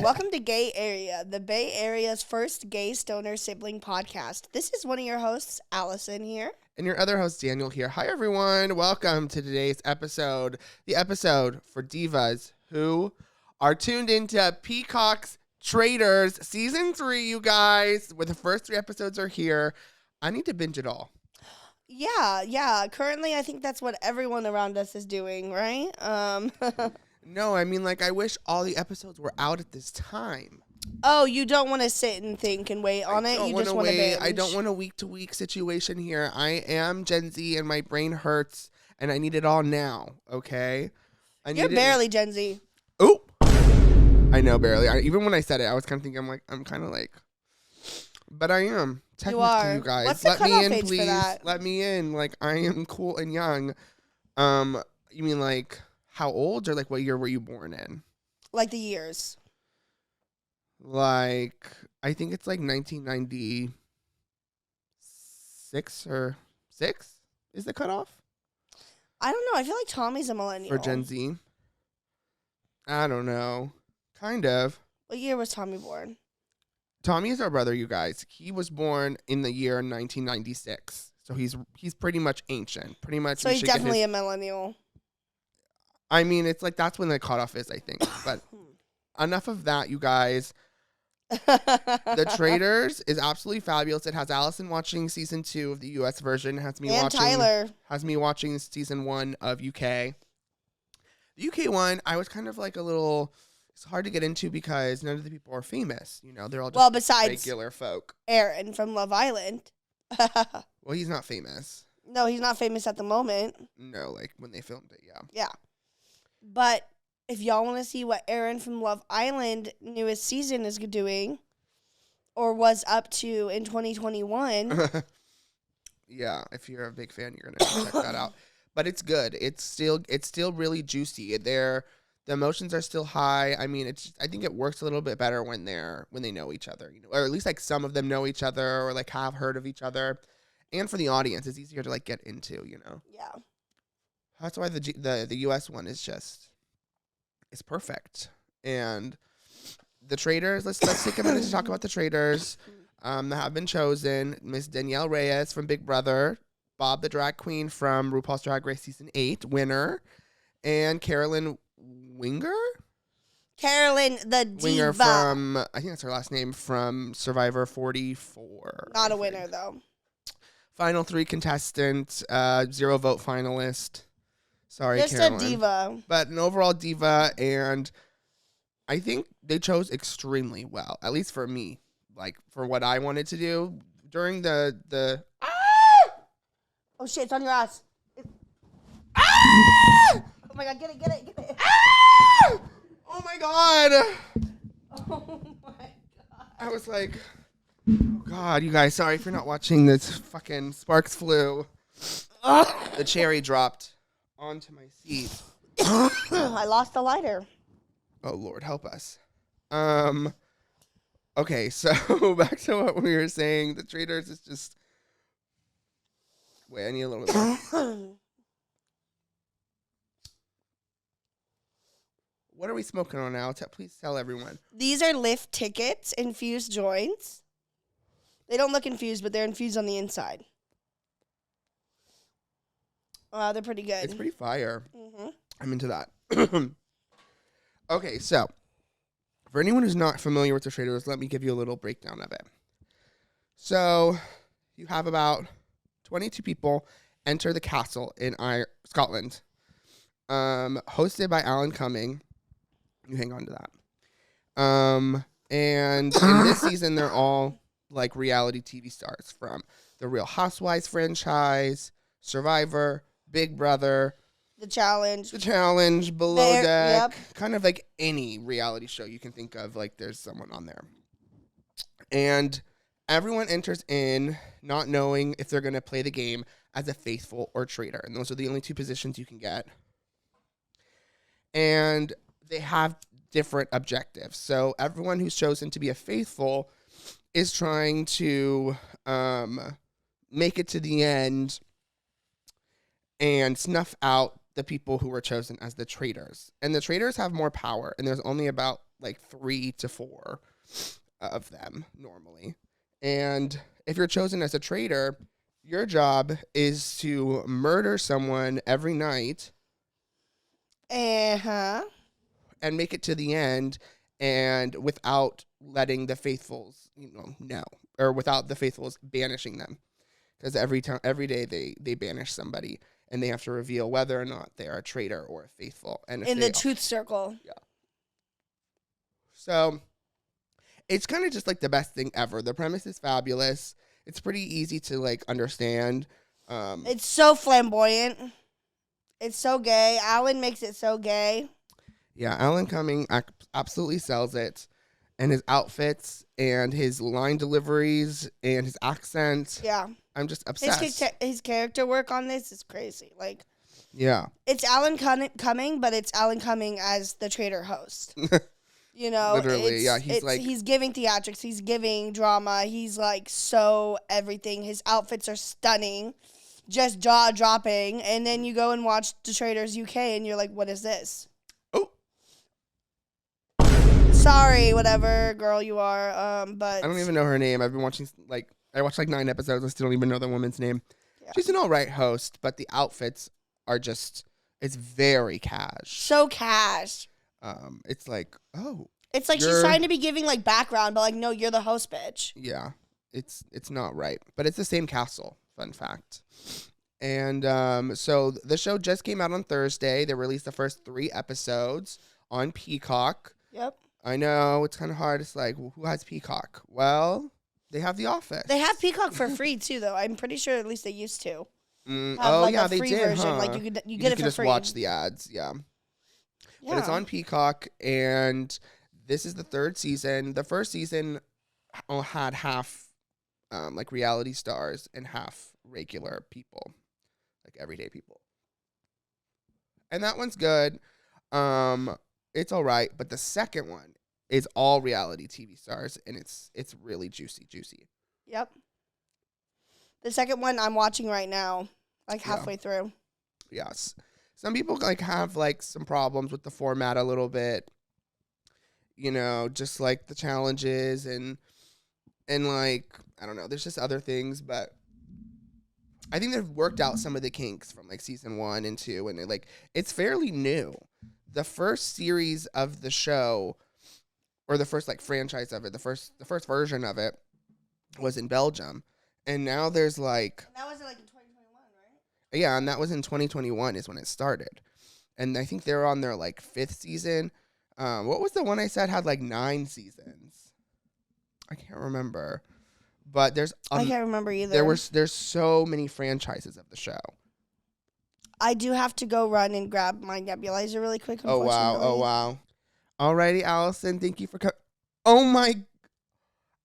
Welcome to Gay Area, the Bay Area's first gay stoner sibling podcast. This is one of your hosts, Allison here. And your other host, Daniel here. Hi, everyone. Welcome to today's episode. The episode for divas who are tuned into Peacock's Traitors Season 3, you guys, where the first 3 episodes are here. I need to binge it all. Yeah. Currently, I think that's what everyone around us is doing, right? No, I mean, like, I wish all the episodes were out at this time. Oh, you don't want to sit and think and wait on it? You just want to binge? I don't want a week-to-week situation here. I am Gen Z, and my brain hurts, and I need it all now, okay? You're barely Gen Z. Oh! I know, barely. Even when I said it, I was kind of thinking, I'm kind of like... But I am. Technically, you are. You guys. What's the Let me cutoff in, age please. for that? Let me in. Like, I am cool and young. You mean, like... How old or like what year were you born in? Like the years. Like, I think it's like 1996 or 6 is the cutoff? I don't know. I feel like Tommy's a millennial. For Gen Z? I don't know. Kind of. What year was Tommy born? Tommy is our brother, you guys. He was born in the year 1996. So he's pretty much ancient. Pretty much. So he's definitely a millennial. I mean, it's like that's when the cutoff is, I think. But enough of that, you guys. The Traitors is absolutely fabulous. It has Allison watching season 2 of the US version. Has me watching season 1 of UK. The UK one, I was kind of like a little. It's hard to get into because none of the people are famous. You know, they're all just besides regular folk. Aaron from Love Island. Well, he's not famous. No, he's not famous at the moment. No, like when they filmed it, yeah. Yeah. But if y'all want to see what Aaron from Love Island newest season is doing or was up to in 2021. Yeah, if you're a big fan, you're going to check that out. But it's good. It's still really juicy. The emotions are still high. I mean, I think it works a little bit better when they know each other, you know, or at least like some of them know each other or like have heard of each other. And for the audience, it's easier to like get into, you know. Yeah. That's why the US one is it's perfect. And the Traitors, let's take a minute to talk about the Traitors that have been chosen. Miss Danielle Reyes from Big Brother, Bob the Drag Queen from RuPaul's Drag Race Season 8, winner, and Carolyn Winger? Carolyn the Diva. Winger from, I think that's her last name, from Survivor 44. Not a winner, though. Final 3 contestant, 0 vote finalist. Sorry, just Carolyn. a diva. But an overall diva, and I think they chose extremely well, at least for me, like for what I wanted to do during the Oh shit, it's on your ass. Oh my god, get it. Oh my god. Oh my god. I was like, oh god, you guys, sorry for not watching this. Fucking sparks flew. The cherry dropped onto my seat. I lost the lighter. Oh Lord, help us. Okay, so back to what we were saying. The Traitors is just. Wait, I need a little bit more. What are we smoking on now? Please tell everyone. These are lift tickets, infused joints. They don't look infused, but they're infused on the inside. They're pretty good. It's pretty fire. Mm-hmm. I'm into that. Okay, so for anyone who's not familiar with the Traitors, let me give you a little breakdown of it. So you have about 22 people enter the castle in Scotland, hosted by Alan Cumming. You hang on to that. And in this season, they're all like reality TV stars from the Real Housewives franchise, Survivor, Big Brother, The Challenge, Below Deck, yep. Kind of like any reality show you can think of, like there's someone on there. And everyone enters in not knowing if they're going to play the game as a faithful or traitor. And those are the only 2 positions you can get. And they have different objectives. So everyone who's chosen to be a faithful is trying to make it to the end and snuff out the people who were chosen as the traitors. And the traitors have more power, and there's only about like 3 to 4 of them normally. And if you're chosen as a traitor, your job is to murder someone every night Uh-huh. and make it to the end, and without letting the faithfuls, know, or without the faithfuls banishing them. Because every day they banish somebody, and they have to reveal whether or not they are a traitor or a faithful. And if In they the truth circle. yeah. So it's kind of just like the best thing ever. The premise is fabulous. It's pretty easy to like understand. It's so flamboyant. It's so gay. Alan makes it so gay. Yeah, Alan Cumming absolutely sells it. And his outfits and his line deliveries and his accent. Yeah. I'm just obsessed. His character work on this is crazy. Like, yeah. it's Alan Cumming, but it's Alan Cumming as the traitor host. Literally, yeah. He's giving theatrics. He's giving drama. He's like so everything. His outfits are stunning, just jaw dropping. And then you go and watch the Traitors UK, and you're like, what is this? Oh. Sorry, whatever girl you are. But I don't even know her name. I've been watching I watched like 9 episodes. I still don't even know the woman's name. Yeah. She's an all right host, but the outfits are just, it's very cash. So cash. It's like, oh. It's like she's trying to be giving like background, but like, no, you're the host, bitch. Yeah. It's not right. But it's the same castle, fun fact. And so the show just came out on Thursday. They released the first 3 episodes on Peacock. Yep. I know, it's kind of hard. It's like, well, who has Peacock? Well, they have The Office. They have Peacock for free too, though. I'm pretty sure at least they used to. Yeah, they did. Version. Huh? Like you get it for just free. Watch the ads. Yeah. But it's on Peacock, and this is the 3rd season. The first season had half like reality stars and half regular people, like everyday people. And that one's good. It's all right, but the second one is all reality TV stars, and it's really juicy. Yep. The second one I'm watching right now, like halfway through. Yes. Some people like have like some problems with the format a little bit. Just like the challenges and like, I don't know, there's just other things, but I think they've worked out some of the kinks from like season 1 and 2, and it's fairly new. The first series of the show, or the first like franchise of it, the first version of it was in Belgium, and now there's like. And that was like in 2021, right? Yeah, and that was in 2021 is when it started, and I think they're on their like 5th season. What was the one I said had like 9 seasons? I can't remember, but there's. I can't remember either. There's so many franchises of the show. I do have to go run and grab my nebulizer really quick. Oh wow! Alrighty, Allison, thank you for coming. Oh my,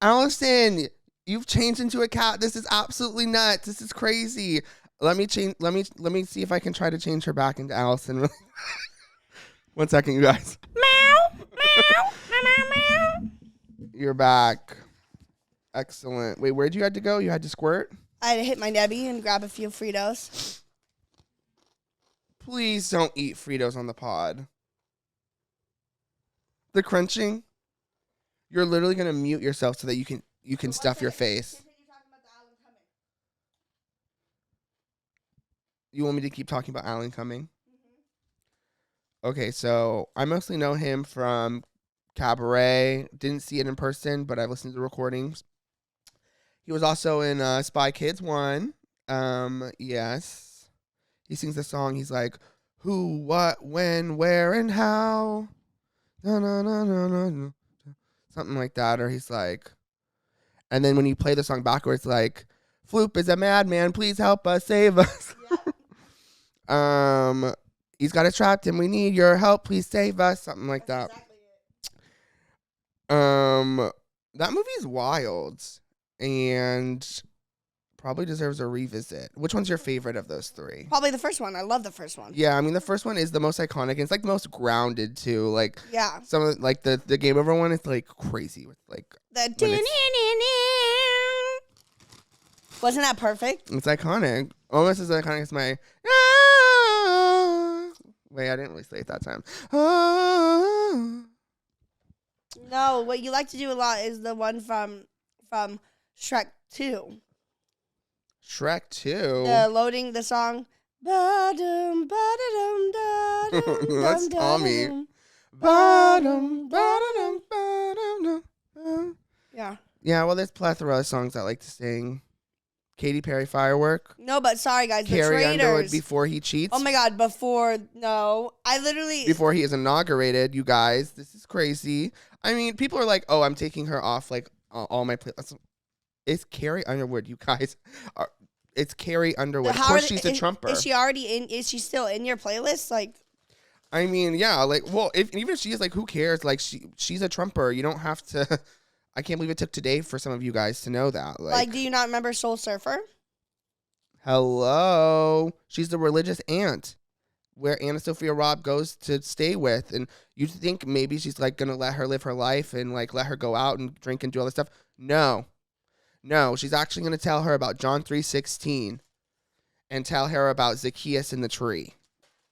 Allison, you've changed into a cat. This is absolutely nuts. This is crazy. Let me change. Let me see if I can try to change her back into Allison. Really. 1 second, you guys. Meow, meow, meow, meow. You're back. Excellent. Wait, where'd you had to go? You had to squirt? I had to hit my Nebby and grab a few Fritos. Please don't eat Fritos on the pod. The crunching. You're literally gonna mute yourself so that you can stuff your face. You want me to keep talking about Alan Cumming? Mm-hmm. Okay, so I mostly know him from Cabaret. Didn't see it in person, but I've listened to the recordings. He was also in Spy Kids 1. Yes. He sings the song. He's like, who, what, when, where, and how. No, no, no, no, no, no. Something like that. Or he's like, and then when you play the song backwards, like, Floop is a madman. Please help us, save us. Yeah. He's got us trapped and we need your help. Please save us. Something like that. Exactly it. That movie is wild and probably deserves a revisit. Which one's your favorite of those 3? Probably the first one. I love the first one. Yeah, I mean the first one is the most iconic. And it's like the most grounded too. Like some of like the Game Over one is like crazy with like the wasn't that perfect? It's iconic. Almost as iconic as my wait, I didn't really say it that time. No, what you like to do a lot is the one from Shrek 2. Shrek 2. The loading the song. Ba-dum, ba-da-dum, da-dum, That's dum, Tommy. da-dum. Ba-dum, ba-da-dum, ba-dum, dum. Yeah. Yeah, well, there's plethora of songs I like to sing. Katy Perry, Firework. No, but sorry guys, the Carrie Underwood, Traitors. Before He Cheats. Oh my God! I literally. Before he is inaugurated, you guys. This is crazy. I mean, people are like, oh, I'm taking her off like all my playlists. It's Carrie Underwood, you guys. It's Carrie Underwood. Of course, she's a trumper. Is she already in? Is she still in your playlist? Like, I mean, yeah, like, well, even if she is, like, who cares? Like, she's a trumper. You don't have to. I can't believe it took today for some of you guys to know that. Like, do you not remember Soul Surfer? Hello, she's the religious aunt where Anna Sophia Robb goes to stay with, and you think maybe she's like gonna let her live her life and like let her go out and drink and do all this stuff. No, she's actually gonna tell her about John 3:16 and tell her about Zacchaeus in the tree,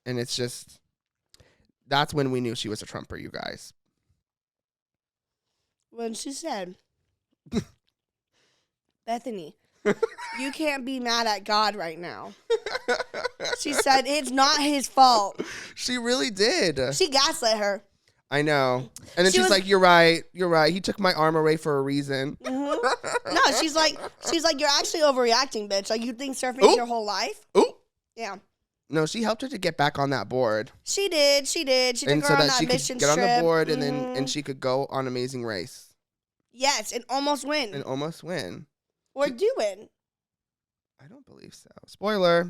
and it's just that's when we knew she was a trumper, you guys. When she said, Bethany, you can't be mad at God right now. She said it's not his fault. She really did. She gaslit her. I know. And then she's like, you're right. He took my arm away for a reason. Mm-hmm. No, she's like, you're actually overreacting, bitch. Like, you think surfing's your whole life? Ooh. Yeah. No, she helped her to get back on that board. She did. She took and her so on that that she mission could get trip. on the board and then she could go on Amazing Race. Yes, and almost win. Or do win. I don't believe so. Spoiler.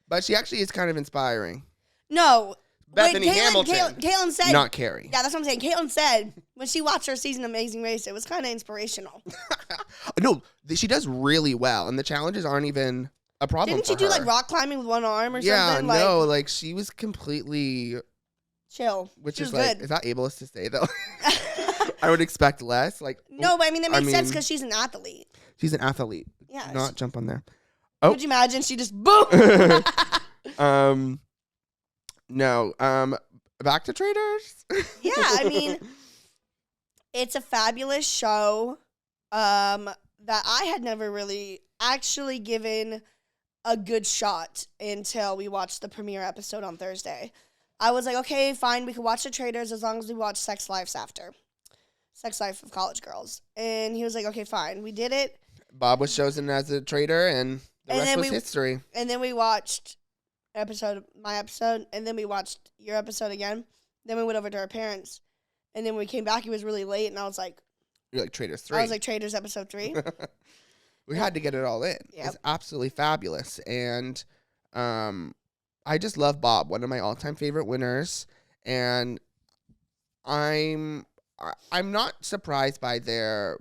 But she actually is kind of inspiring. No. Bethany Hamilton. Caitlin said. Not Carrie. Yeah, that's what I'm saying. Caitlin said when she watched her season of Amazing Race, it was kind of inspirational. No, she does really well. And the challenges aren't even a problem. Didn't she do like rock climbing with one arm or something? Yeah, no, like she was completely chill. Which she is was like, good. is that ableist to say though? I would expect less. Like no, but I mean that makes sense because she's an athlete. She's an athlete. Yeah. Not jump on there. Oh. Could you imagine? She just boom. No. Back to Traitors. Yeah, I mean, it's a fabulous show. That I had never really actually given a good shot until we watched the premiere episode on Thursday. I was like, okay, fine, we can watch the Traitors as long as we watch Sex Lives after. Sex Life of College Girls. And he was like, okay, fine. We did it. Bob was chosen as a traitor, and the rest was history. And then we watched my episode, and then we watched your episode again. Then we went over to our parents. And then when we came back, it was really late, and I was like... You're like, Traitors 3. I was like, Traitors episode 3. We had to get it all in. Yep. It's absolutely fabulous. And I just love Bob, one of my all-time favorite winners. And I'm not surprised by their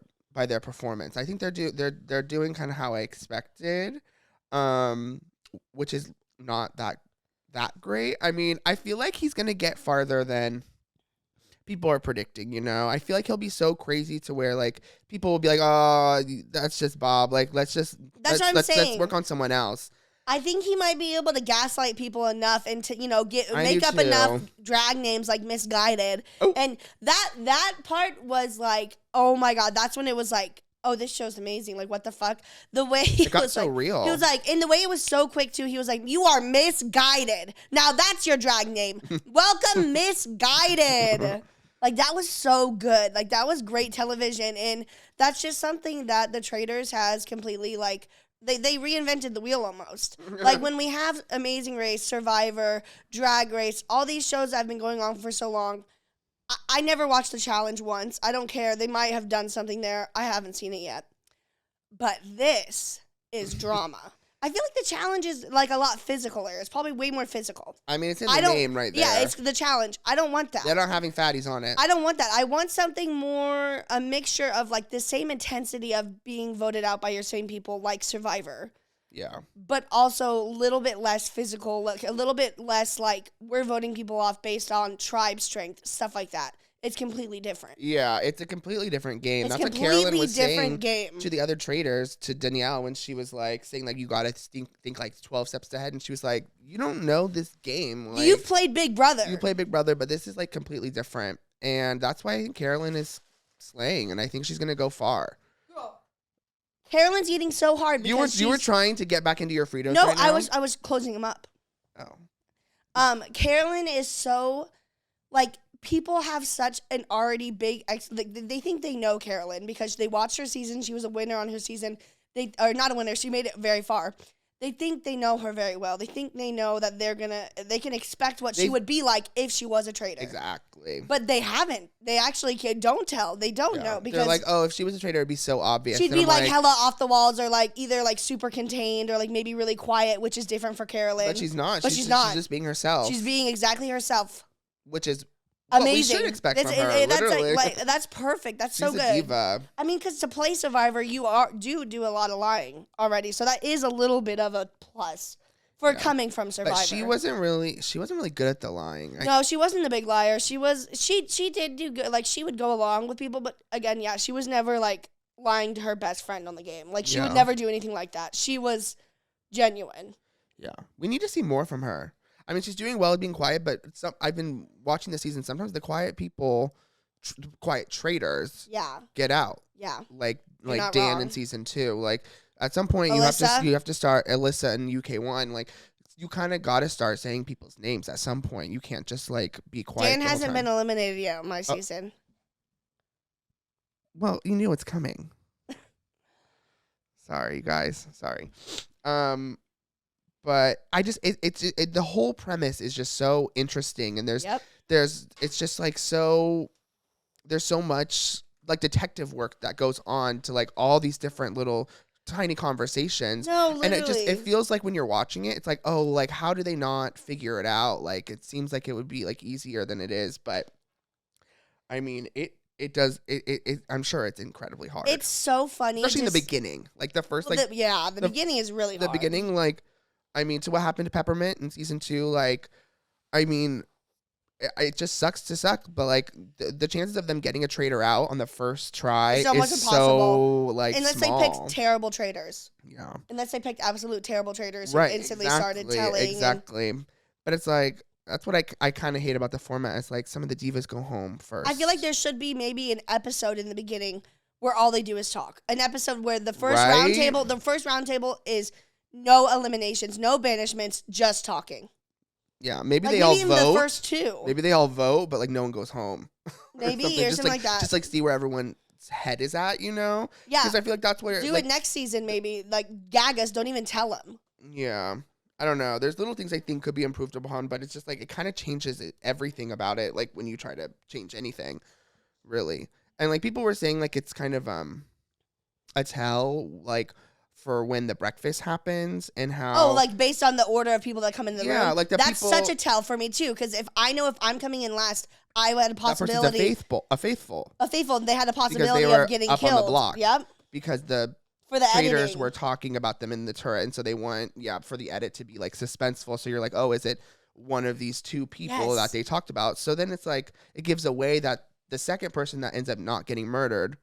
performance. I think they're doing kind of how I expected, which is not that great. I mean, I feel like he's gonna get farther than people are predicting. You know, I feel like he'll be so crazy to where like people will be like, "Oh, that's just Bob." Like, let's saying. work on someone else. I think he might be able to gaslight people enough and to, make up enough drag names like Misguided. Oh. And that part was like, oh my God, that's when it was like, oh, this show's amazing. Like, what the fuck? The way it got was so like, real. He was like, and the way it was so quick too, he was like, you are misguided. Now that's your drag name. Welcome, Misguided. Like, that was so good. Like, that was great television. And that's just something that the Traitors has completely like, They reinvented the wheel almost. Like when we have Amazing Race, Survivor, Drag Race, all these shows that have been going on for so long, I never watched the challenge once. I don't care. They might have done something there. I haven't seen it yet. But this is drama. I feel like the challenge is like a lot physicalier. It's probably way more physical. I mean, it's in the name right there. Yeah, it's the challenge. I don't want that. They're not having fatties on it. I don't want that. I want something more, a mixture of like the same intensity of being voted out by your same people like Survivor. Yeah. But also a little bit less physical, like a little bit less like we're voting people off based on tribe strength, stuff like that. It's completely different. Yeah, it's a completely different game. It's That's what Carolyn was saying game. to the other Traitors, to Danielle, when she was like saying like you gotta think like 12 steps ahead, and she was like, you don't know this game. Like, you've played Big Brother. You play Big Brother, but this is like completely different. And that's why I think Carolyn is slaying, and I think she's gonna go far. Carolyn's eating so hard because you were trying to get back into your Fritos. No, right now? I was closing them up. Oh. Carolyn is so, like, people have such an already big they think they know Carolyn because they watched her season. She was a winner on her season. Or not a winner. She made it very far. They think they know her very well. They think they know that they can expect what she would be like if she was a traitor. Exactly. But they haven't. They actually don't tell. They don't know because they're like, oh, if she was a traitor, it'd be so obvious. She'd be like hella off the walls or like either like super contained or like maybe really quiet, which is different for Carolyn. But she's not. She's not. She's just being herself. She's being exactly herself. Which is amazing. What we should expect from her. That's literally. that's perfect. That's She's so good. A diva. I mean, because to play Survivor, you do a lot of lying already, so that is a little bit of a plus for coming from Survivor. But she wasn't really good at the lying. No, she wasn't a big liar. She did do good. Like she would go along with people, but again, yeah, she was never like lying to her best friend on the game. Like she would never do anything like that. She was genuine. Yeah, we need to see more from her. I mean, she's doing well at being quiet, but I've been watching the season. Sometimes the quiet people, quiet traitors, get out. Yeah, like Dan wrong. in season 2. Like at some point, Alyssa. you have to start Alyssa in UK1. Like you kind of got to start saying people's names at some point. You can't just like be quiet. Dan hasn't been eliminated yet on my season. Well, you knew it's coming. Sorry, guys. Sorry. But I just the whole premise is just so interesting, and it's just like so there's so much like detective work that goes on to like all these different little tiny conversations. No, literally. And it feels like when you're watching it, it's like, oh, like how do they not figure it out? Like it seems like it would be like easier than it is, but I mean it does. I'm sure it's incredibly hard. It's so funny, especially in the beginning. Like the first, the beginning is really hard. The beginning, like, I mean, to what happened to Peppermint in season 2, like, I mean, it just sucks to suck. But like the chances of them getting a traitor out on the first try is so like unless small. they picked terrible traitors. Yeah. Unless they picked absolute terrible traitors who Right. instantly started telling. Exactly. But it's like. That's what I kind of hate about the format. It's like some of the divas go home first. I feel like there should be maybe an episode in the beginning where all they do is talk. An episode where the first roundtable is no eliminations, no banishments, just talking. Yeah, maybe like they all maybe vote. The first 2. Maybe they all vote, but like no one goes home. Maybe or something like that. Just like see where everyone's head is at, you know? Yeah. Because I feel like that's where do it next season. Maybe like gag us. Don't even tell them. Yeah. I don't know. There's little things I think could be improved upon, but it's just like it kind of changes everything about it. Like when you try to change anything, really. And like people were saying, like it's kind of a tell like for when the breakfast happens and how. Like based on the order of people that come in the room. Yeah, like that's such a tell for me too. Because if I know if I'm coming in last, I had a possibility. A faithful. And they had a possibility of getting up killed on the block. Yep. Because the traitors editing. Were talking about them in the turret, and so they want for the edit to be like suspenseful. So you're like, oh, is it one of these 2 people that they talked about? So then it's like it gives away that the second person that ends up not getting murdered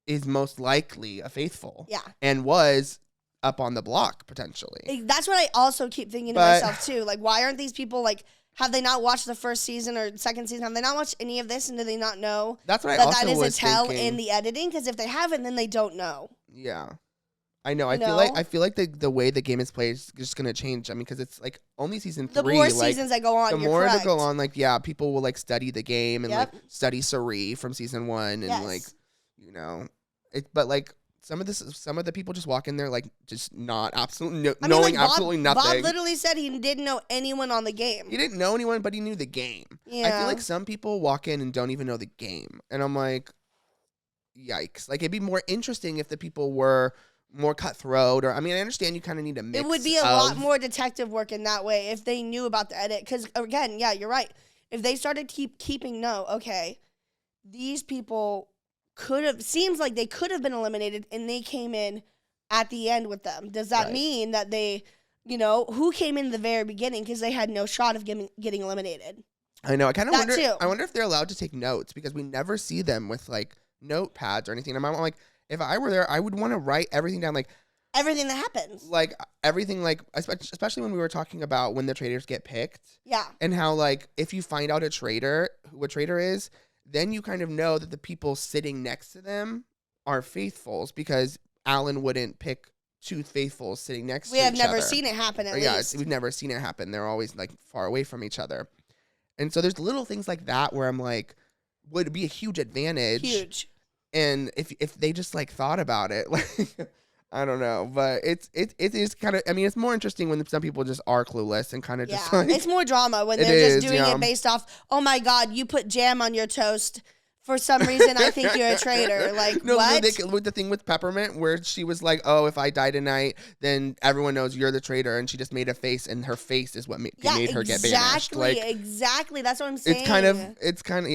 is most likely a faithful. Yeah, and was up on the block potentially. That's what I also keep thinking to myself too. Like, why aren't these people like? Have they not watched the first season or second season? Have they not watched any of this, and do they not know? That's what I also that is was a tell thinking. In the editing. Because if they haven't, then they don't know. Yeah, I know. I feel like the way the game is played is just gonna change. I mean, because it's like only season 3. The more seasons that go on, the more that go on, like people will like study the game and like study Sari from season 1 and like you know it. But like some of the people just walk in there like just not absolutely knowing absolutely nothing. Bob literally said he didn't know anyone on the game. He didn't know anyone, but he knew the game. Yeah. I feel like some people walk in and don't even know the game, and I'm like, yikes! Like it'd be more interesting if the people were more cutthroat, or I mean, I understand you kind of need a mix. It would be a lot more detective work in that way if they knew about the edit. Because again, yeah, you're right. If they started keeping these people seems like they could have been eliminated, and they came in at the end with them. Does that mean that they, who came in the very beginning because they had no shot of getting eliminated? I know. I kind of wonder. Too. I wonder if they're allowed to take notes because we never see them with like notepads or anything. And I'm like, if I were there, I would want to write everything down, like everything that happens, like everything, like especially when we were talking about when the traitors get picked, yeah, and how like if you find out who a traitor is, then you kind of know that the people sitting next to them are faithfuls because Alan wouldn't pick two faithfuls sitting next We to have each never other. seen it happen, at Or, yeah, least. we've never seen it happen. They're always like far away from each other. And so there's little things like that where I'm like, would be a huge advantage. Huge. And if they just like thought about it, like I don't know, but it is kind of. I mean, it's more interesting when some people just are clueless and kind of just like. It's more drama when It they're just is, doing yeah. it based off, oh my God, you put jam on your toast. For some reason, I think you're a traitor. Like, No, what? with the thing with Peppermint where she was like, oh, if I die tonight, then everyone knows you're the traitor. And she just made a face, and her face is what made her get banished. Like, exactly. That's what I'm saying. It's kind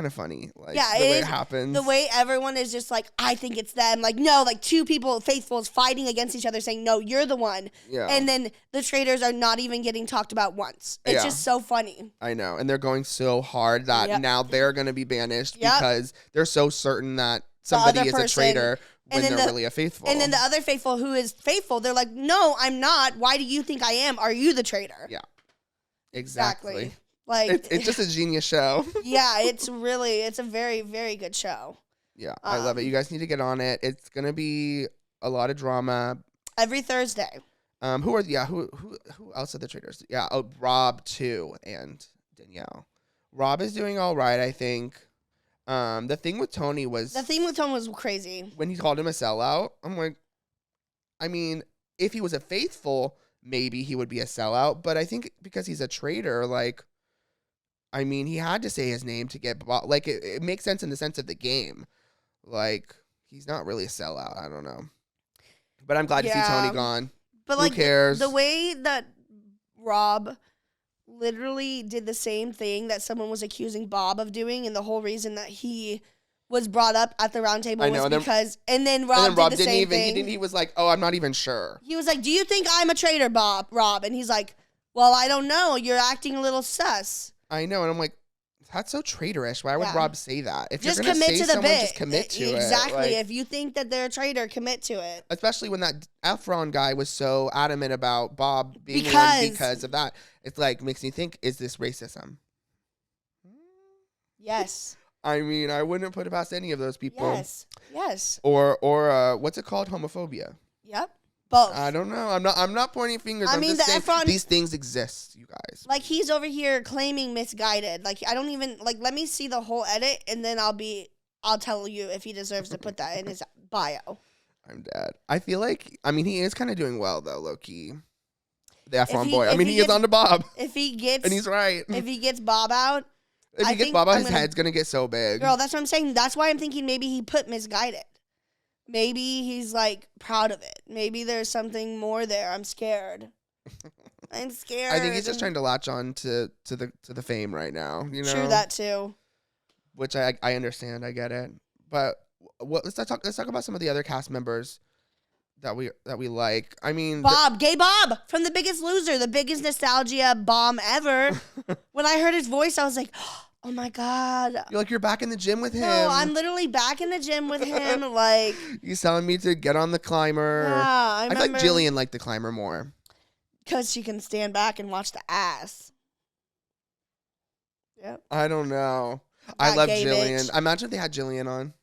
of funny. Like, Yeah, the way it happens. The way everyone is just like, I think it's them. Like, no, like two people, faithfuls, fighting against each other saying, no, you're the one. Yeah. And then the traitors are not even getting talked about once. It's just so funny. I know. And they're going so hard that now they're going to be banished because they're so certain that somebody is a traitor when they're really a faithful. And then the other faithful who is faithful, they're like, no, I'm not. Why do you think I am? Are you the traitor? Yeah. Exactly. Like it's just a genius show. Yeah, it's a very, very good show. Yeah, I love it. You guys need to get on it. It's gonna be a lot of drama every Thursday. Who else are the traitors? Yeah, Rob too and Danielle. Rob is doing all right, I think. The thing with Tony was crazy. When he called him a sellout, I'm like, I mean, if he was a faithful, maybe he would be a sellout. But I think because he's a traitor, like, I mean, he had to say his name to get bought. Like, it makes sense in the sense of the game. Like, he's not really a sellout. I don't know. But I'm glad to see Tony gone. But, who cares? The way that Rob literally did the same thing that someone was accusing Bob of doing, and the whole reason that he was brought up at the round table was because, and then Rob did the same thing. He was like, oh, I'm not even sure. He was like, do you think I'm a traitor, Rob? And he's like, well, I don't know. You're acting a little sus. I know. And I'm like, that's so traitorish. Why would Rob say that? If just you're going to say to the someone, bit. just commit to it. Exactly. Like, if you think that they're a traitor, commit to it. Especially when that Efron guy was so adamant about Bob being one because of that. It's like, makes me think, is this racism? Yes. I mean, I wouldn't put it past any of those people. Yes. Or what's it called? Homophobia. Yep. Both. I don't know. I'm not pointing fingers. I mean, just saying, these things exist, you guys. Like, he's over here claiming misguided. Like, I don't even let me see the whole edit, and then I'll tell you if he deserves to put that in his bio. I'm dead. I feel like, I mean, he is kind of doing well though, low key. The Efron boy. I mean, he is on to Bob. If he gets, and he's right. If he gets Bob out, if he gets Bob out, his head's gonna get so big. Girl, that's what I'm saying. That's why I'm thinking maybe he put misguided. Maybe he's like proud of it. Maybe there's something more there. I'm scared. I'm scared. I think he's just trying to latch on to the fame right now. You know, true that too. Which I understand. I get it. But let's talk about some of the other cast members that we like. I mean, Gay Bob from The Biggest Loser, the biggest nostalgia bomb ever. When I heard his voice, I was like, oh my God. You're back in the gym with him. No, I'm literally back in the gym with him. Like, he's telling me to get on the climber. Yeah, I feel like Jillian liked the climber more. Because she can stand back and watch the ass. Yep. I don't know. I love Jillian. Imagine if they had Jillian on.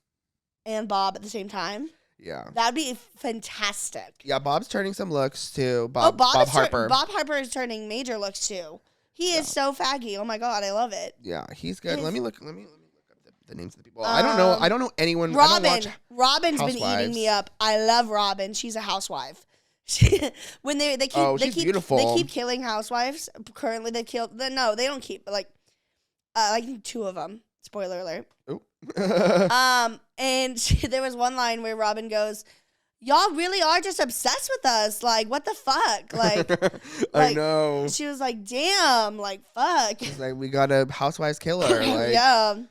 And Bob at the same time. Yeah. That'd be fantastic. Yeah, Bob's turning some looks too. Bob Harper. Bob Harper is turning major looks too. He is so faggy. Oh my God, I love it. Yeah, he's good. Let me look up the names of the people. I don't know anyone. Robin's been eating me up. I love Robin. She's a housewife. When they keep beautiful. They keep killing housewives. Currently, they don't keep. But I think 2 of them. Spoiler alert. Ooh. And there was one line where Robin goes, y'all really are just obsessed with us. Like, what the fuck? Like, I know. She was like, damn, like, fuck. It's like, we got a housewives killer. Like, yeah.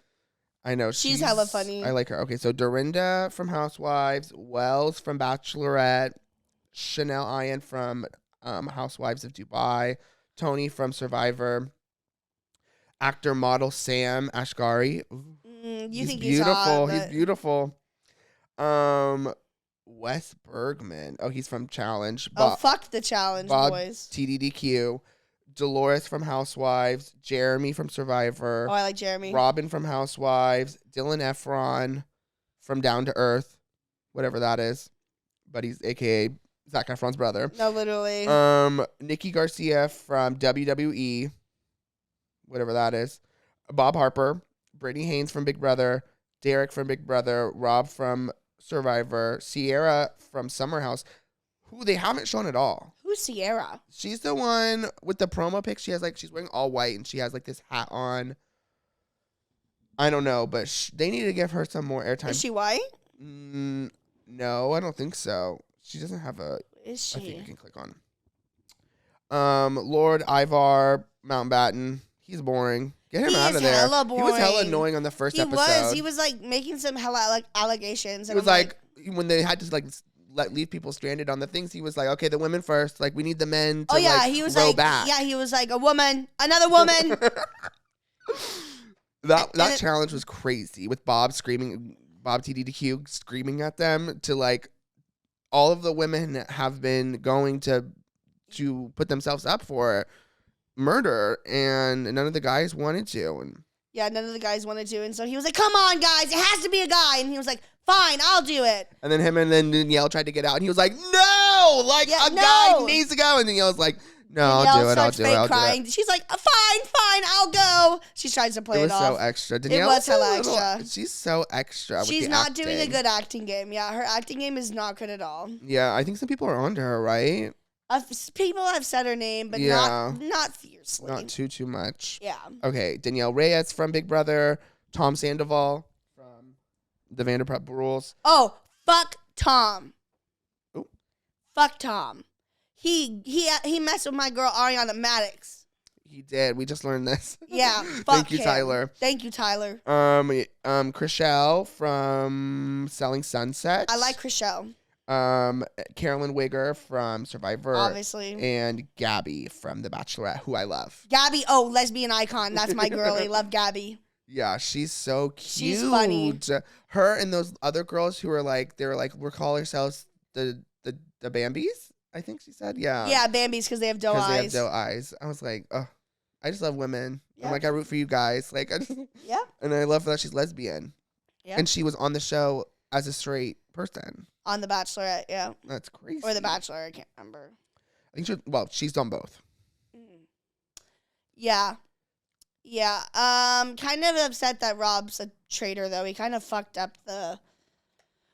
I know. She's hella funny. I like her. Okay, so Dorinda from Housewives, Wells from Bachelorette, Chanel Ian from Housewives of Dubai, Tony from Survivor, actor model Sam Ashgari. You think beautiful? He's hot, he's beautiful. Wes Bergman. Oh, he's from Challenge. Fuck the Challenge boys. TDDQ. Dolores from Housewives, Jeremy from Survivor, Oh, I like Jeremy. Robin from Housewives, Dylan Efron from Down to Earth, whatever that is, but he's AKA Zac Efron's brother. No, literally. Nikki Garcia from WWE, whatever that is, Bob Harper, Brittany Haynes from Big Brother, Derek from Big Brother, Rob from Survivor, Sierra from Summer House, who they haven't shown at all. Who's Sierra? She's the one with the promo pic. She has like, she's wearing all white and she has like this hat on. I don't know, but they need to give her some more airtime. Is she white? No, I don't think so. She doesn't have a. Is she? I think you can click on. Lord Ivar Mountbatten. He's boring. Get him out of there. Hella He was hella boring. annoying on the first episode. He was like making some hella like allegations. He was like when they had to like leave people stranded on the things. He was like, okay, the women first. Like we need the men to he was row like, back. yeah, he was like a woman, another woman. that challenge was crazy with Bob TDDQ screaming at them to like all of the women have been going to put themselves up for murder and none of the guys wanted to. And yeah, none of the guys wanted to. And so he was like, come on, guys, it has to be a guy. And he was like, fine, I'll do it. And then Danielle tried to get out and he was like, no, like guy needs to go. And Danielle was like, no, I'll do it. Crying. She's like, fine, I'll go. She tries to play it off. It was so extra. Danielle was hella extra. She's so extra. She's not doing a good acting game. Yeah, her acting game is not good at all. Yeah, I think some people are onto her, right? People have said her name, but not fiercely. Not too much. Yeah. Okay, Danielle Reyes from Big Brother, Tom Sandoval from the Vanderpump Rules. Oh, fuck Tom. Ooh. Fuck Tom. He messed with my girl Ariana Maddox. He did. We just learned this. Yeah. Thank you, Tyler. Thank you, Tyler. Chriselle from Selling Sunset. I like Chriselle. Carolyn Wigger from Survivor. Obviously. And Gabby from The Bachelorette, who I love. Gabby, lesbian icon. That's my girlie. Love Gabby. Yeah, she's so cute. She's funny. Her and those other girls who were like, we'll call ourselves the Bambis. I think she said, yeah. Yeah, Bambis because they have doe eyes. They have doe eyes. I was like, oh, I just love women. Yeah. I'm like, I root for you guys. Like, yeah. And I love that she's lesbian. Yeah. And she was on the show as a straight person. On The Bachelorette, yeah. That's crazy. Or The Bachelor, I can't remember. I think she's done both. Yeah. Yeah. Kind of upset that Rob's a traitor, though. He kind of fucked up the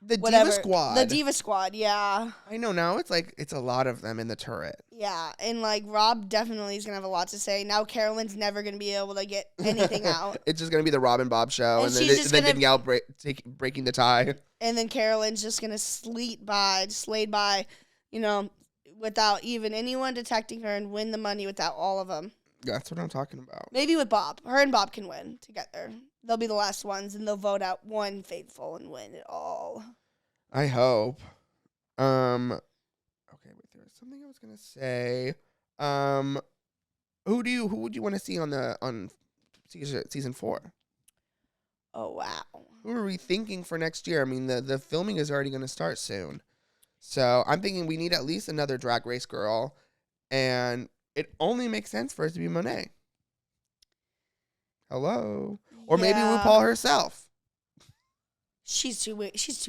Diva Squad. The Diva Squad, yeah. I know, now it's a lot of them in the turret. Yeah, and like Rob definitely is going to have a lot to say. Now Carolyn's never going to be able to get anything out. It's just going to be the Rob and Bob show, and then Danielle breaking the tie. And then Carolyn's just going to slade by, without even anyone detecting her and win the money without all of them. Yeah, that's what I'm talking about. Maybe with Bob. Her and Bob can win together. They'll be the last ones, and they'll vote out one faithful and win it all. I hope. Okay, wait. There was something I was gonna say. Who would you want to see on season 4? Oh wow. Who are we thinking for next year? I mean, the filming is already gonna start soon, so I'm thinking we need at least another Drag Race girl, and it only makes sense for us to be Monet. Hello. Or maybe RuPaul herself. She's too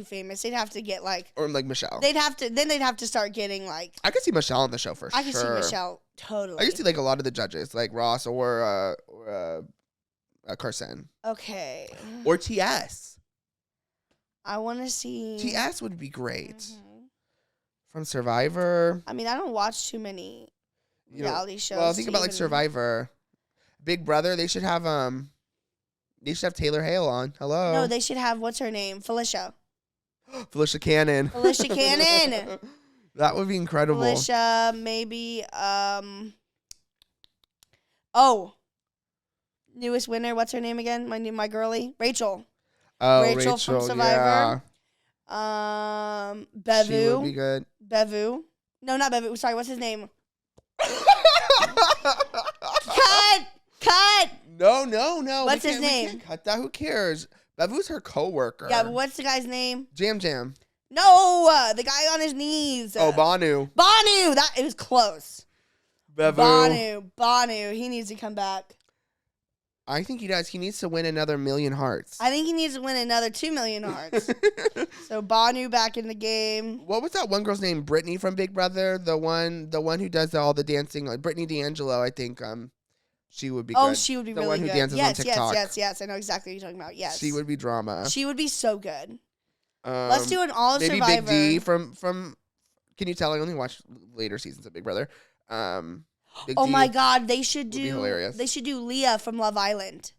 famous. They'd have to get like, or like Michelle. They'd have to start getting like. I could see Michelle on the show for sure. I could see Michelle totally. I could see like a lot of the judges, like Ross or Carson. Okay. Or TS. I want to see. TS would be great. Mm-hmm. From Survivor. I mean, I don't watch too many reality shows. Well, think about like Survivor, Big Brother. They should have Taylor Hale on. Hello. No, they should have, what's her name? Felicia. Felicia Cannon. Felicia Cannon. That would be incredible. Felicia, maybe. Newest winner. What's her name again? My girlie, Rachel. Oh, Rachel from Survivor. Yeah. Bevu. She would be good. Bevu. No, not Bevu. Sorry, what's his name? Cut. No. What's his name? We can't cut that. Who cares? Bevu's her coworker. Yeah, but what's the guy's name? Jam. No, the guy on his knees. Oh, Banu. It was close. Banu, he needs to come back. I think he does. He needs to win another 1,000,000 hearts. I think he needs to win another 2 million hearts. So Banu back in the game. What was that one girl's name? Brittany from Big Brother, the one who does all the dancing, like Brittany D'Angelo. I think she would be. Oh, good. she would be the really one who good. dances on TikTok. Yes. I know exactly what you're talking about. Yes, she would be drama. She would be so good. Let's do an all of maybe Survivor. Big D from. Can you tell? I only watched later seasons of Big Brother. Big oh D my God, they should do. Hilarious. They should do Leah from Love Island.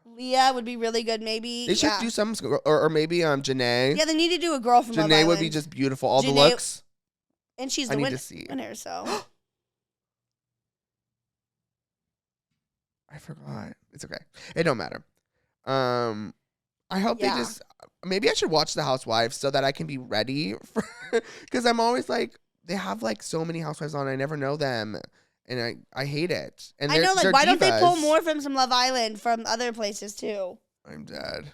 Leah would be really good. Maybe they should do some, or maybe Janae. Yeah, they need to do a girl from Love Island. Janae would be just beautiful. All the looks. And she's the winner, so. I forgot. It's okay. It don't matter. I hope they just. Maybe I should watch The Housewives so that I can be ready for. Because I'm always like, they have like so many housewives on. I never know them, and I hate it. And I know, like, why divas. don't they pull more from some Love Island from other places too? I'm dead.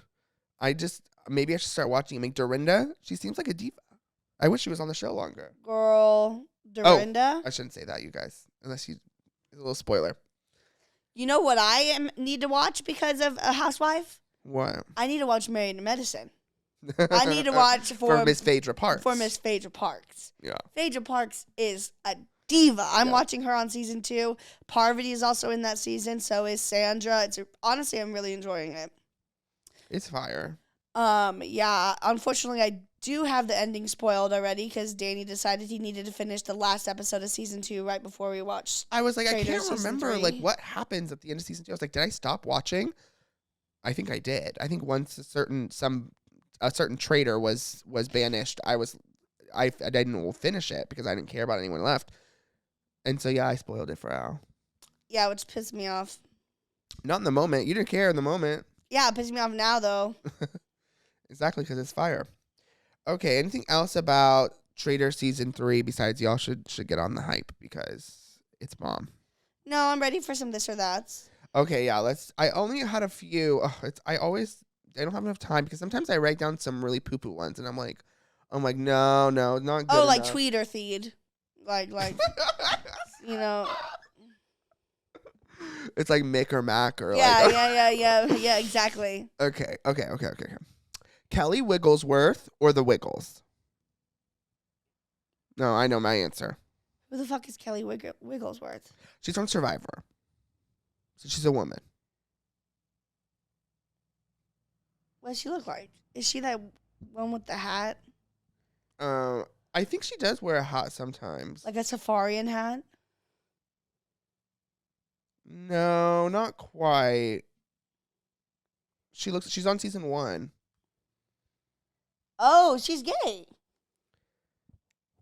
Maybe I should start watching. Like Dorinda, she seems like a diva. I wish she was on the show longer. Girl, Dorinda. I shouldn't say that, you guys, unless it's a little spoiler. You know what need to watch because of a housewife? What? I need to watch Married to Medicine. I need to watch for Miss Phaedra Parks. For Miss Phaedra Parks. Yeah. Phaedra Parks is a diva. I'm watching her on season 2. Parvati is also in that season. So is Sandra. Honestly, I'm really enjoying it. It's fire. Yeah. Unfortunately, I do have the ending spoiled already because Danny decided he needed to finish the last episode of season 2 right before we watched. I was like, Traitors I can't remember like what happens at the end of season 2. I was like, did I stop watching? I think I did. I think once a certain traitor was banished, I didn't finish it because I didn't care about anyone left. And so I spoiled it for Al. Yeah, which pissed me off. Not in the moment. You didn't care in the moment. Yeah, it pisses me off now though. Exactly, because it's fire. Okay, anything else about Traitors season 3 besides y'all should get on the hype because it's bomb? No, I'm ready for some this or that's. Okay, yeah, I only had a few. I don't have enough time because sometimes I write down some really poo-poo ones and I'm like, no, not good. Oh, like enough. tweet or feed. Like you know. It's like Mick or Mac or yeah, exactly. Okay. Kelly Wigglesworth or the Wiggles? No, I know my answer. Who the fuck is Kelly Wigglesworth? She's on Survivor. So she's a woman. What does she look like? Is she that one with the hat? I think she does wear a hat sometimes. Like a safarian hat? No, not quite. She's on season 1. Oh, she's gay.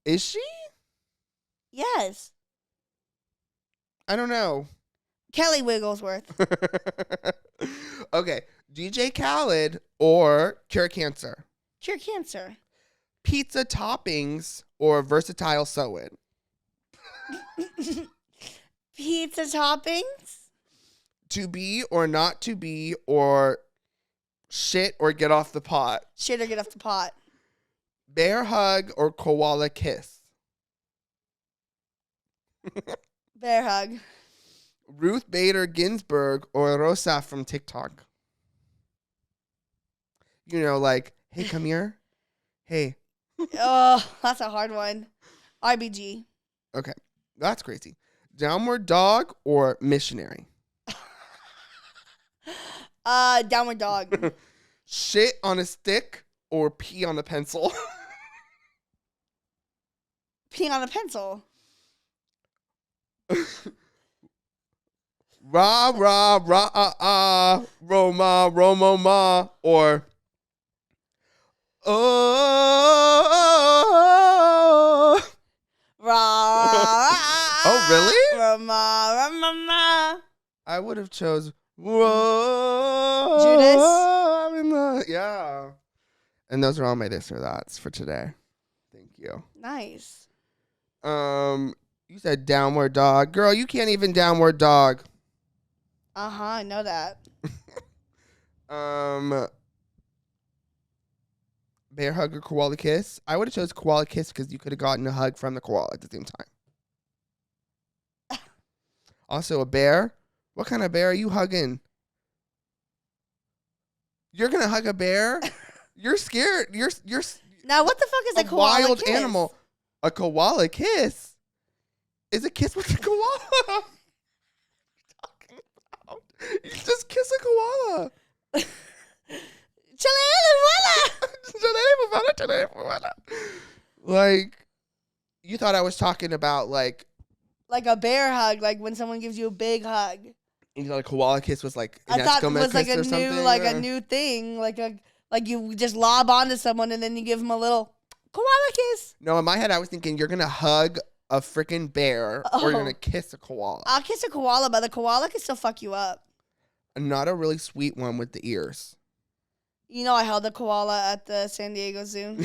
Is she? Yes. I don't know. Kelly Wigglesworth. Okay. DJ Khaled or Cure Cancer? Cure cancer. Pizza toppings or versatile sewing? Pizza toppings? To be or not to be or shit or get off the pot? Shit or get off the pot. Bear hug or koala kiss? Bear hug. Ruth Bader Ginsburg or Rosa from TikTok? You know, like, hey, come here. Hey. Oh, that's a hard one. RBG. Okay, that's crazy. Downward dog or missionary? Downward dog. Shit on a stick or pee on a pencil? Pee on a pencil. Rah, rah, rah, Roma, Romo, ma, or oh. Oh, really? Rama. I would have chose Judas? Yeah. And those are all my this or that's for today. Thank you. Nice. You said downward dog. Girl, you can't even downward dog. Uh-huh, I know that. Bear hug or koala kiss? I would have chose koala kiss because you could have gotten a hug from the koala at the same time. Also, a bear. What kind of bear are you hugging? You're gonna hug a bear? You're scared. You're Now, what the fuck is a koala wild kiss? animal. A koala kiss is a kiss with a koala. You just kiss a koala. Like, you thought I was talking about like a bear hug, like when someone gives you a big hug. you know, like koala kiss was like I thought it Eskimo was like kiss a or something, a new thing, like you just lob onto someone and then you give them a little koala kiss. No, in my head I was thinking you're gonna hug a freaking bear or you're gonna kiss a koala. I'll kiss a koala, but the koala can still fuck you up. Not a really sweet one with the ears. You know, I held a koala at the San Diego Zoo.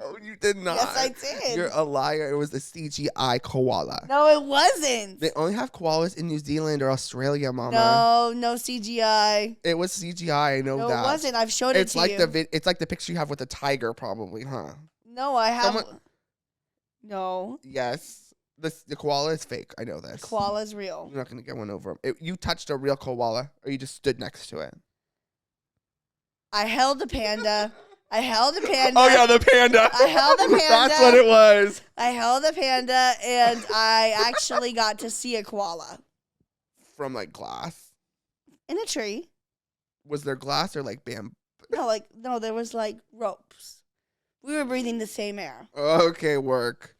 Oh, you did not. Yes, I did. You're a liar. It was a CGI koala. No, it wasn't. They only have koalas in New Zealand or Australia, Mama. No CGI. It was CGI. I know No, that. it wasn't. I've showed it to like you. It's like the picture you have with the tiger, probably, huh? No, I have. No. Yes. The koala is fake. I know this. The koala's real. You're not gonna get one over him. You touched a real koala, or you just stood next to it. I held a panda. Oh yeah, the panda. I held a panda. That's what it was. I held a panda, and I actually got to see a koala From like glass. in a tree. Was there glass or like bamboo? No, there was like ropes. We were breathing the same air. Okay, work.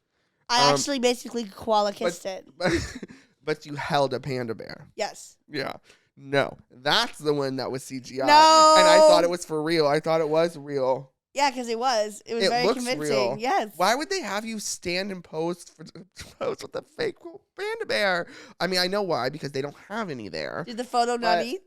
I actually basically koala kissed it. But you held a panda bear. Yes. Yeah. No, that's the one that was CGI. No. And I thought it was for real. I thought it was real. Yeah, because it was. It was very looks convincing. real. Yes. Why would they have you stand and pose with a fake panda bear? I mean, I know why, because they don't have any there. Did the photo not eat?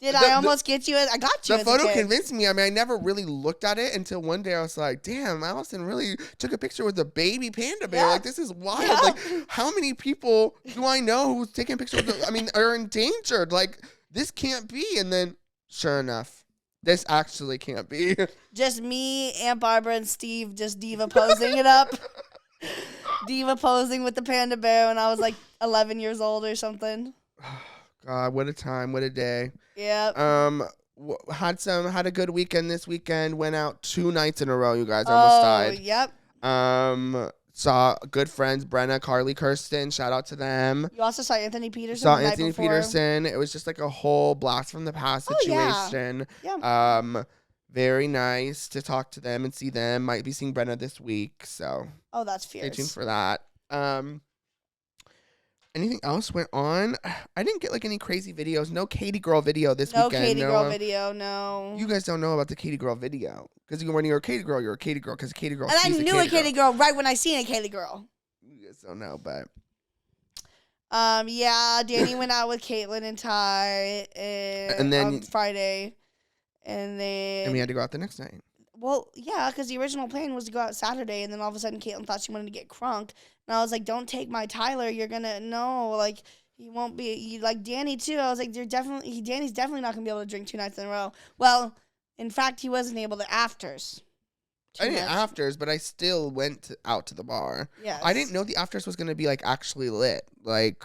Did I almost get you? I got you. The photo convinced me. I mean, I never really looked at it until one day I was like, damn, Allison really took a picture with a baby panda bear. Yeah. Like, this is wild. Yeah. Like, how many people do I know who's taking pictures with are endangered? Like, this can't be. And then, sure enough, this actually can't be. Just me, Aunt Barbara, and Steve just diva posing it up. Diva posing with the panda bear when I was like 11 years old or something. God, what a time. What a day. Yeah. Had a good weekend this weekend. Went out 2 nights in a row, you guys. Almost died. Yep. Saw good friends, Brenna, Carly, Kirsten. Shout out to them. You also saw Anthony Peterson. Saw Anthony Peterson. It was just like a whole blast from the past situation. Yeah. Very nice to talk to them and see them. Might be seeing Brenna this week, so that's fierce. stay tuned for that. Anything else went on? I didn't get like any crazy videos. No Katie Girl video this weekend. No Katie Girl video, no. You guys don't know about the Katie Girl video. Because when you're a Katie Girl, you're a Katie Girl. Because Katie Girl. And I knew a Katie Girl right when I seen a Katie Girl. You guys don't know, but. Yeah, Danny went out with Caitlin and Ty and then, on Friday. And we had to go out the next night. Well, yeah, because the original plan was to go out Saturday, and then all of a sudden Caitlin thought she wanted to get crunk. And I was like, don't take my Tyler. You're going to, no, like, he won't be, like Danny too. I was like, Danny's definitely not going to be able to drink 2 nights in a row. Well, in fact, he wasn't able to afters. I didn't afters, but I still went out to the bar. Yes. I didn't know the afters was going to be, like, actually lit. Like.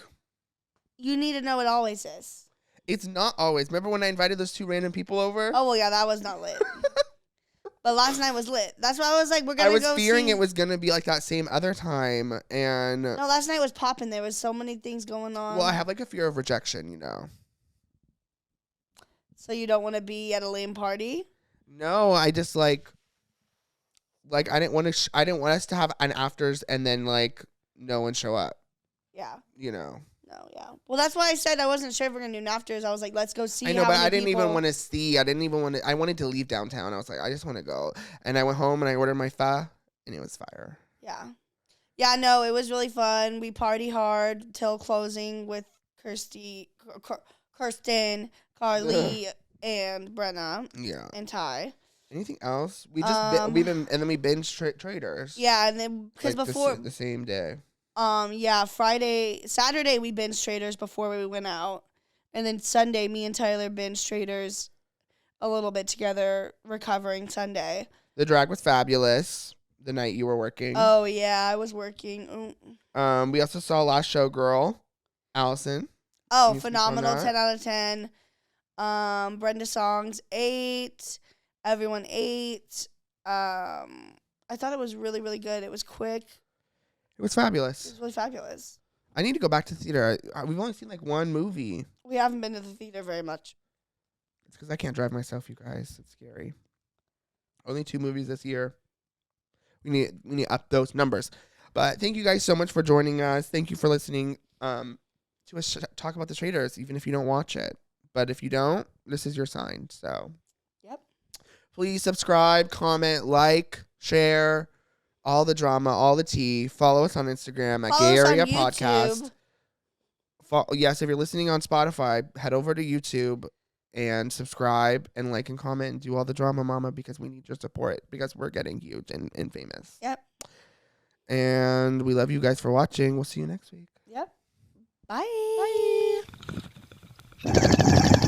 You need to know it always is. It's not always. Remember when I invited those 2 random people over? Oh, well, yeah, that was not lit. But last night was lit. That's why I was like, we're going to go I was fearing it was going to be like that same other time. And no, last night was popping. There was so many things going on. Well, I have like a fear of rejection, you know. So you don't want to be at a lame party? No, I just like I didn't want us to have an afters and then like no one show up. Yeah. You know. No, yeah. Well, that's why I said I wasn't sure if we're gonna do an afters. I was like, let's go see. I know, how but many I didn't people... even want to see. I wanted to leave downtown. I was like, I just want to go. And I went home and I ordered my pho, and it was fire. Yeah. Yeah, no, it was really fun. We party hard till closing with Kirsten, Carly, and Brenna. Yeah. And Ty. Anything else? We just we binged Traitors. Yeah, and then because like before the same day. Yeah, Saturday we binged Traitors before we went out, and then Sunday me and Tyler binged Traitors a little bit together, recovering Sunday. The drag was fabulous. The night you were working. Oh yeah, I was working. We also saw Last Showgirl. Allison. Oh, Can you speak on phenomenal. that? 10 out of 10. Brenda Songs 8. Everyone 8. I thought it was really, really good. It was quick. It was It fabulous. was really fabulous. I need to go back to theater. We've only seen like one movie. We haven't been to the theater very much. It's because I can't drive myself, you guys. It's scary. Only 2 movies this year. We need to up those numbers. But thank you guys so much for joining us. Thank you for listening to us talk about the Traitors, even if you don't watch it. But if you don't, this is your sign. So, Yep. please subscribe, comment, like, share, all the drama, all the tea. Follow us on Instagram at Follow Gay us on Area YouTube. Podcast. Yes, if you're listening on Spotify, head over to YouTube and subscribe and like and comment and do all the drama, mama, because we need your support because we're getting huge and famous. Yep. And we love you guys for watching. We'll see you next week. Yep. Bye. Bye.